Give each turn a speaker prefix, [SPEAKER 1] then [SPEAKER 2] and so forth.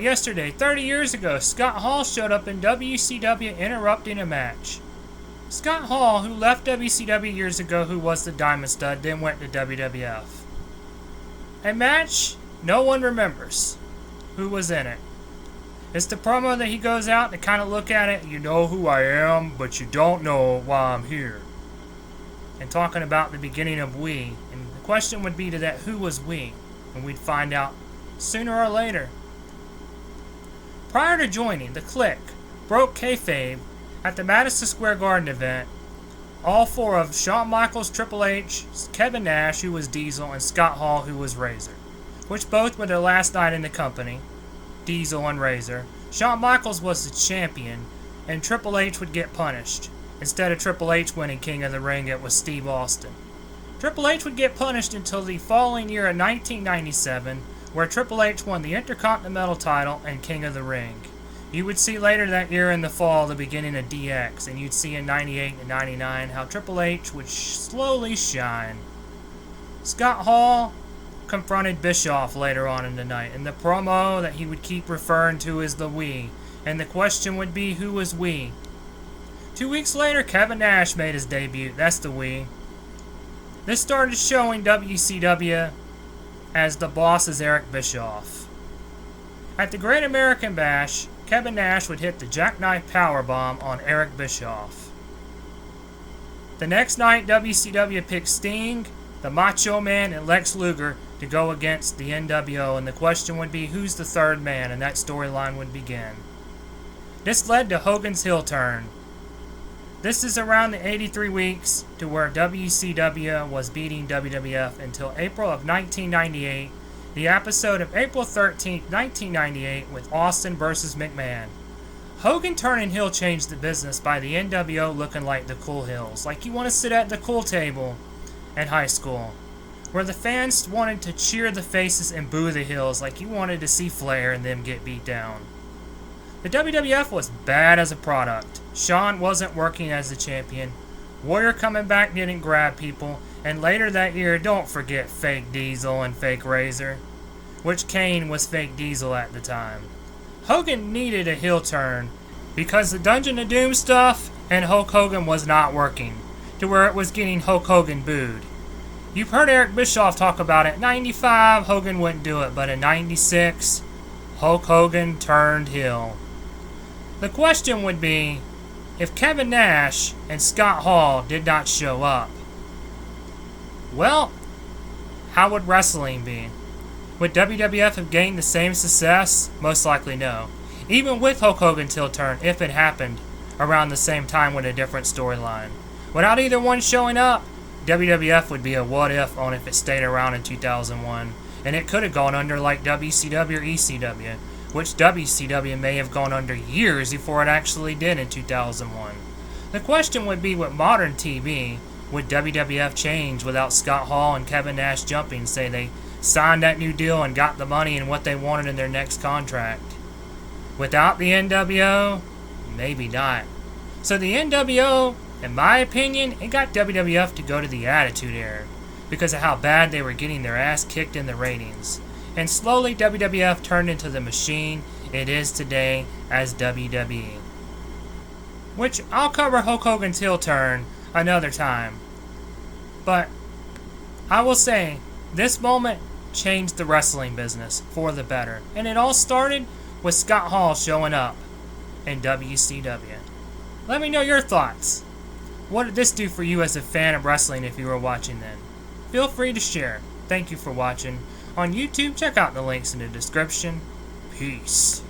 [SPEAKER 1] Yesterday, 30 years ago, Scott Hall showed up in WCW interrupting a match. Scott Hall, who left WCW years ago, who was the Diamond Stud, then went to WWF. A match no one remembers who was in it. It's the promo that he goes out to kind of look at it. You know who I am, but you don't know why I'm here. And talking about the beginning of We. And the question would be to that, who was We? And we'd find out sooner or later. Prior to joining, the Clique broke kayfabe at the Madison Square Garden event. All four of Shawn Michaels, Triple H, Kevin Nash, who was Diesel, and Scott Hall, who was Razor, which both were their last night in the company, Diesel and Razor. Shawn Michaels was the champion, and Triple H would get punished. Instead of Triple H winning King of the Ring, it was Steve Austin. Triple H would get punished until the following year in 1997, where Triple H won the Intercontinental title and King of the Ring. You would see later that year in the fall the beginning of DX, and you'd see in 98 and 99 how Triple H would slowly shine. Scott Hall confronted Bischoff later on in the night, in the promo that he would keep referring to as the We, and the question would be, who was We? 2 weeks later, Kevin Nash made his debut. That's the We. This started showing WCW as the boss is Eric Bischoff. At the Great American Bash, Kevin Nash would hit the jackknife powerbomb on Eric Bischoff. The next night, WCW picked Sting, the Macho Man, and Lex Luger to go against the NWO, and the question would be, who's the third man, and that storyline would begin. This led to Hogan's heel turn. This is around the 83 weeks to where WCW was beating WWF until April of 1998, the episode of April 13, 1998 with Austin versus McMahon. Hogan turning heel changed the business by the NWO looking like the cool heels, like you want to sit at the cool table at high school, where the fans wanted to cheer the faces and boo the heels like you wanted to see Flair and them get beat down. The WWF was bad as a product. Shawn wasn't working as the champion. Warrior coming back didn't grab people. And later that year, don't forget fake Diesel and fake Razor, which Kane was fake Diesel at the time. Hogan needed a heel turn because the Dungeon of Doom stuff and Hulk Hogan was not working, to where it was getting Hulk Hogan booed. You've heard Eric Bischoff talk about it. In 95, Hogan wouldn't do it, but in 96, Hulk Hogan turned heel. The question would be, if Kevin Nash and Scott Hall did not show up, well, how would wrestling be? Would WWF have gained the same success? Most likely no. Even with Hulk Hogan's heel turn, if it happened around the same time with a different storyline. Without either one showing up, WWF would be a what if on if it stayed around in 2001. And it could have gone under like WCW or ECW, which WCW may have gone under years before it actually did in 2001. The question would be, with modern TV, would WWF change without Scott Hall and Kevin Nash jumping, say they signed that new deal and got the money and what they wanted in their next contract? Without the NWO, maybe not. So the NWO, in my opinion, it got WWF to go to the Attitude Era because of how bad they were getting their ass kicked in the ratings. And slowly WWF turned into the machine it is today as WWE. Which I'll cover Hulk Hogan's heel turn another time. But I will say, this moment changed the wrestling business for the better. And it all started with Scott Hall showing up in WCW. Let me know your thoughts. What did this do for you as a fan of wrestling if you were watching then? Feel free to share. Thank you for watching. On YouTube, check out the links in the description. Peace.